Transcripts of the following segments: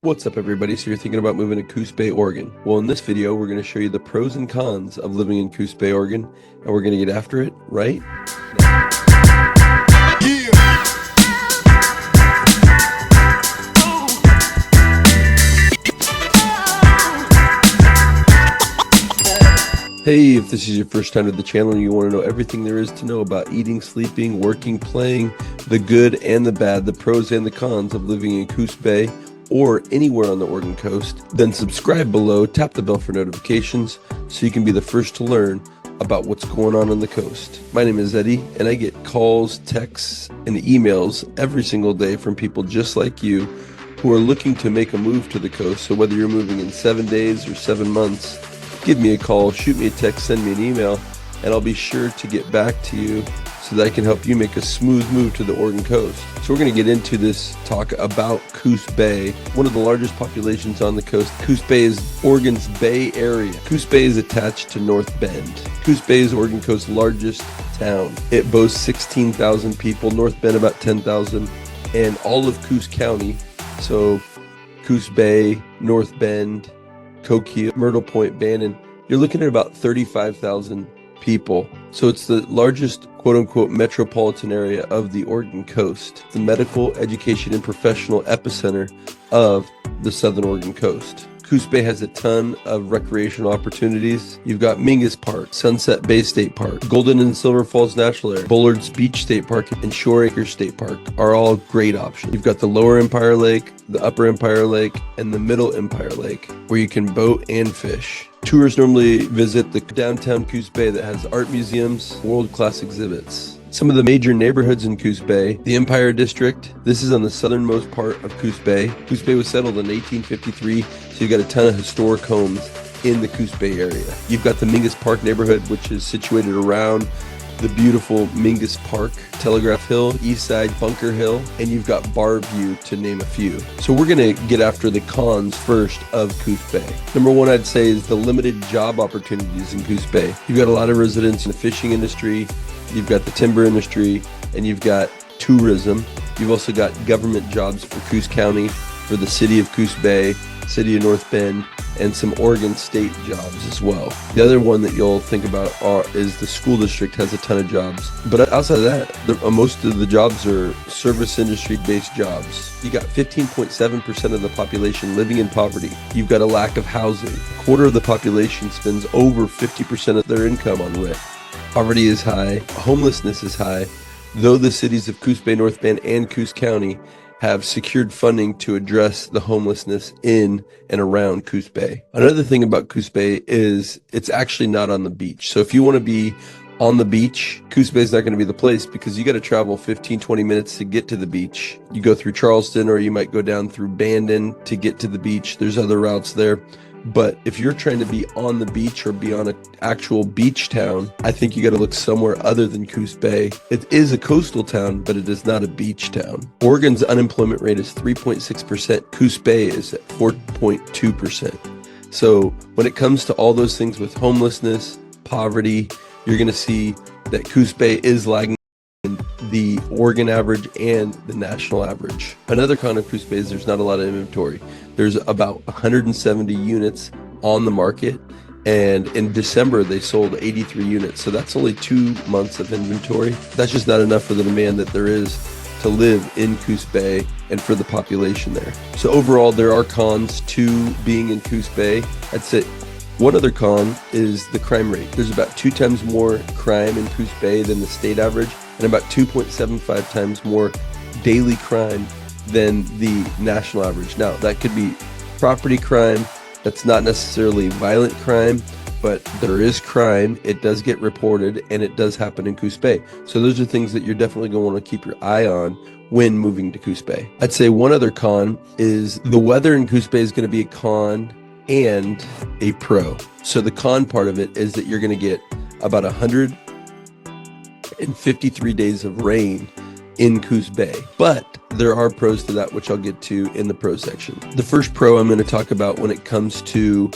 What's up, everybody? So you're thinking about moving to Coos Bay, Oregon. Well, in this video, we're going to show you the pros and cons of living in Coos Bay, Oregon, and we're going to get after it right now. Hey, if this is your first time to the channel and you want to know everything there is to know about eating, sleeping, working, playing, the good and the bad, the pros and the cons of living in Coos Bay, or anywhere on the Oregon coast, then subscribe below, tap the bell for notifications so you can be the first to learn about what's going on the coast. My name is Eddie, and I get calls, texts, and emails every single day from people just like you who are looking to make a move to the coast. So whether you're moving in 7 days or 7 months, give me a call, shoot me a text, send me an email, and I'll be sure to get back to you so that I can help you make a smooth move to the Oregon coast. So we're going to get into this talk about Coos Bay, one of the largest populations on the coast. Coos Bay is Oregon's Bay Area. Coos Bay is attached to North Bend. Coos Bay is Oregon coast's largest town. It boasts 16,000 people, North Bend about 10,000, and all of Coos County, so Coos Bay, North Bend, Coquille, Myrtle Point, Bandon, you're looking at about 35,000 people. So it's the largest quote-unquote metropolitan area of the Oregon coast, the medical, education, and professional epicenter of the southern Oregon coast. Coos Bay has a ton of recreational opportunities. You've got Mingus Park, Sunset Bay State Park, Golden and Silver Falls Natural Area, Bullard's Beach State Park, and Shore Acres State Park are all great options. You've got the Lower Empire Lake, the Upper Empire Lake, and the Middle Empire Lake, where you can boat and fish. Tours normally visit the downtown Coos Bay that has art museums, world-class exhibits. Some of the major neighborhoods in Coos Bay: the Empire District. This is on the southernmost part of Coos Bay. Coos Bay was settled in 1853, so you've got a ton of historic homes in the Coos Bay area. You've got the Mingus Park neighborhood, which is situated around the beautiful Mingus Park, Telegraph Hill, Eastside, Bunker Hill, and you've got Bar View, to name a few. So we're going to get after the cons first of Coos Bay. Number one, I'd say, is the limited job opportunities in Coos Bay. You've got a lot of residents in the fishing industry, you've got the timber industry, and you've got tourism. You've also got government jobs for Coos County, for the city of Coos Bay, city of North Bend, and some Oregon State jobs as well. The other one that you'll think about is the school district has a ton of jobs. But outside of that, most of the jobs are service industry based jobs. You got 15.7% of the population living in poverty. You've got a lack of housing. A quarter of the population spends over 50% of their income on rent. Poverty is high, homelessness is high, though the cities of Coos Bay, North Bend, and Coos County have secured funding to address the homelessness in and around Coos Bay. Another thing about Coos Bay is it's actually not on the beach. So if you want to be on the beach, Coos Bay is not going to be the place, because you got to travel 15-20 minutes to get to the beach. You go through Charleston, or you might go down through Bandon to get to the beach. There's other routes there. But if you're trying to be on the beach or be on an actual beach town, I think you got to look somewhere other than Coos Bay. It is a coastal town, but it is not a beach town. Oregon's unemployment rate is 3.6%. Coos Bay is at 4.2%. So when it comes to all those things with homelessness, poverty, you're going to see that Coos Bay is lagging the Oregon average and the national average. Another con of Coos Bay is there's not a lot of inventory. There's about 170 units on the market, and in December they sold 83 units. So that's only 2 months of inventory. That's just not enough for the demand that there is to live in Coos Bay and for the population there. So overall, there are cons to being in Coos Bay. I'd say one other con is the crime rate. There's about 2 times more crime in Coos Bay than the state average, and about 2.75 times more daily crime than the national average. Now, that could be property crime. That's not necessarily violent crime, but there is crime. It does get reported, and it does happen in Coos Bay. So those are things that you're definitely going to want to keep your eye on when moving to Coos Bay. I'd say one other con is the weather in Coos Bay is going to be a con and a pro. So the con part of it is that you're going to get about 153 days of rain in Coos Bay. But there are pros to that, which I'll get to in the pro section. The first pro I'm going to talk about when it comes to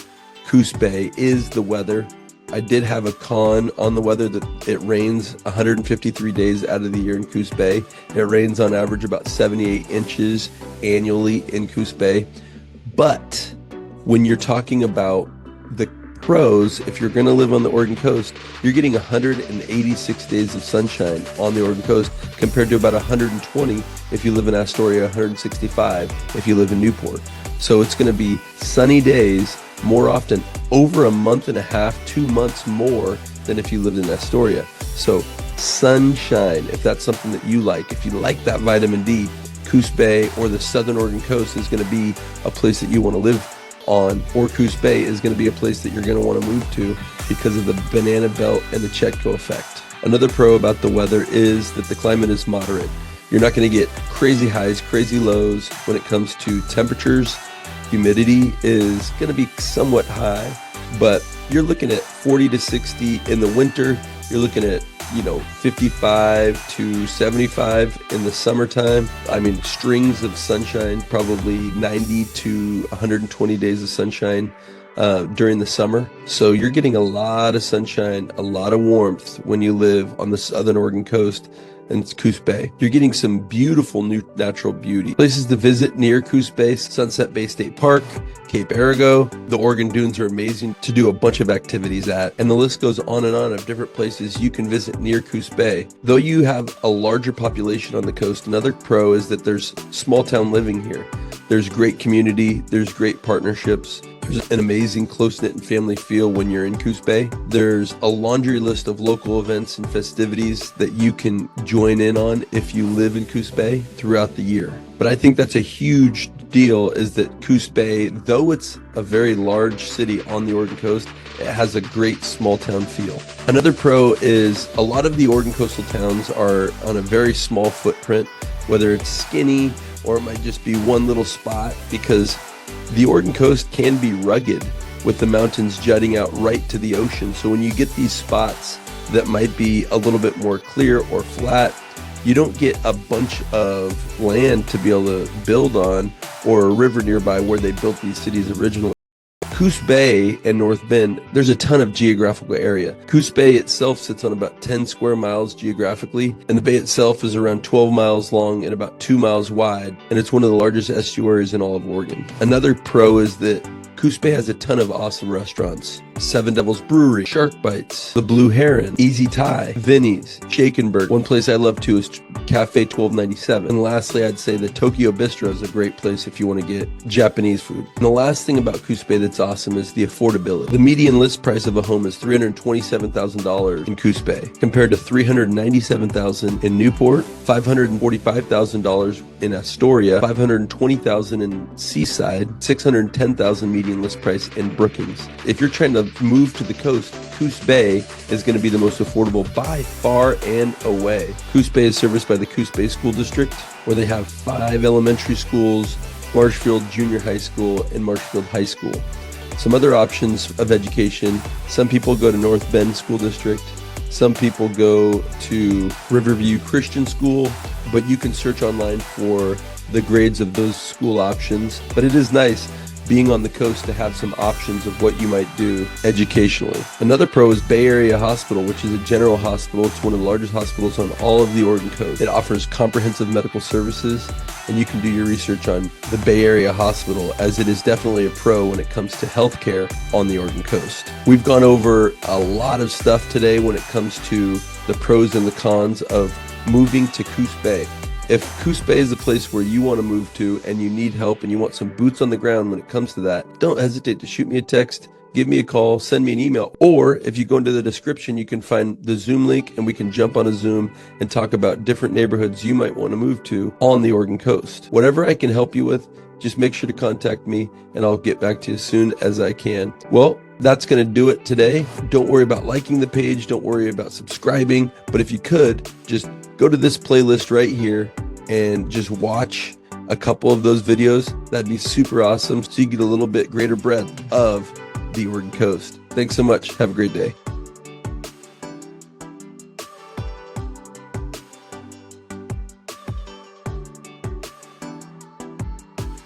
Coos Bay is the weather. I did have a con on the weather that it rains 153 days out of the year in Coos Bay. It rains on average about 78 inches annually in Coos Bay. But when you're talking about the pros, if you're going to live on the Oregon coast, you're getting 186 days of sunshine on the Oregon coast compared to about 120 if you live in Astoria, 165 if you live in Newport. So it's going to be sunny days more often, over a month and a half, 2 months more than if you lived in Astoria. So sunshine, if that's something that you like, if you like that vitamin D, Coos Bay or the Southern Oregon coast is going to be a place that you want to live on, or Coos Bay is going to be a place that you're going to want to move to because of the banana belt and the Chetco effect. Another pro about the weather is that the climate is moderate. You're not going to get crazy highs, crazy lows when it comes to temperatures. Humidity is going to be somewhat high, but you're looking at 40 to 60 in the winter. You're looking at 55 to 75 in the summertime. I mean, strings of sunshine, probably 90 to 120 days of sunshine during the summer. So you're getting a lot of sunshine, a lot of warmth when you live on the Southern Oregon coast and it's Coos Bay. You're getting some beautiful new natural beauty. Places to visit near Coos Bay: Sunset Bay State Park, Cape Arago. The Oregon Dunes are amazing to do a bunch of activities at, and the list goes on and on of different places you can visit near Coos Bay. Though you have a larger population on the coast, another pro is that there's small town living here. There's great community, there's great partnerships, there's an amazing close-knit and family feel when you're in Coos Bay. There's a laundry list of local events and festivities that you can join in on if you live in Coos Bay throughout the year. But I think that's a huge deal, is that Coos Bay, though it's a very large city on the Oregon coast, it has a great small town feel. Another pro is a lot of the Oregon coastal towns are on a very small footprint, whether it's skinny or it might just be one little spot, because the Oregon coast can be rugged with the mountains jutting out right to the ocean. So when you get these spots that might be a little bit more clear or flat, you don't get a bunch of land to be able to build on, or a river nearby where they built these cities originally. Coos Bay and North Bend, there's a ton of geographical area. Coos Bay itself sits on about 10 square miles geographically, and the bay itself is around 12 miles long and about 2 miles wide, and it's one of the largest estuaries in all of Oregon. Another pro is that Coos Bay has a ton of awesome restaurants. Seven Devils Brewery, Shark Bites, The Blue Heron, Easy Thai, Vinny's, Shakenberg. One place I love too is Cafe 1297. And lastly, I'd say the Tokyo Bistro is a great place if you want to get Japanese food. And the last thing about Coos Bay that's awesome is the affordability. The median list price of a home is $327,000 in Coos Bay, compared to $397,000 in Newport, $545,000 in Astoria, $520,000 in Seaside, $610,000 median list price in Brookings. If you're trying to move to the coast, Coos Bay is going to be the most affordable by far and away. Coos Bay is serviced by the Coos Bay School District, where they have 5 elementary schools, Marshfield Junior High School, and Marshfield High School. Some other options of education: some people go to North Bend School District, some people go to Riverview Christian School, but you can search online for the grades of those school options. But it is nice being on the coast to have some options of what you might do educationally. Another pro is Bay Area Hospital, which is a general hospital. It's one of the largest hospitals on all of the Oregon coast. It offers comprehensive medical services, and you can do your research on the Bay Area Hospital, as it is definitely a pro when it comes to healthcare on the Oregon coast. We've gone over a lot of stuff today when it comes to the pros and the cons of moving to Coos Bay. If Coos Bay is a place where you want to move to and you need help and you want some boots on the ground when it comes to that, don't hesitate to shoot me a text, give me a call, send me an email, or if you go into the description, you can find the Zoom link and we can jump on a Zoom and talk about different neighborhoods you might want to move to on the Oregon coast. Whatever I can help you with, just make sure to contact me and I'll get back to you as soon as I can. Well, that's going to do it today. Don't worry about liking the page. Don't worry about subscribing. But if you could, just go to this playlist right here and just watch a couple of those videos. That'd be super awesome, so you get a little bit greater breadth of the Oregon coast. Thanks so much. Have a great day.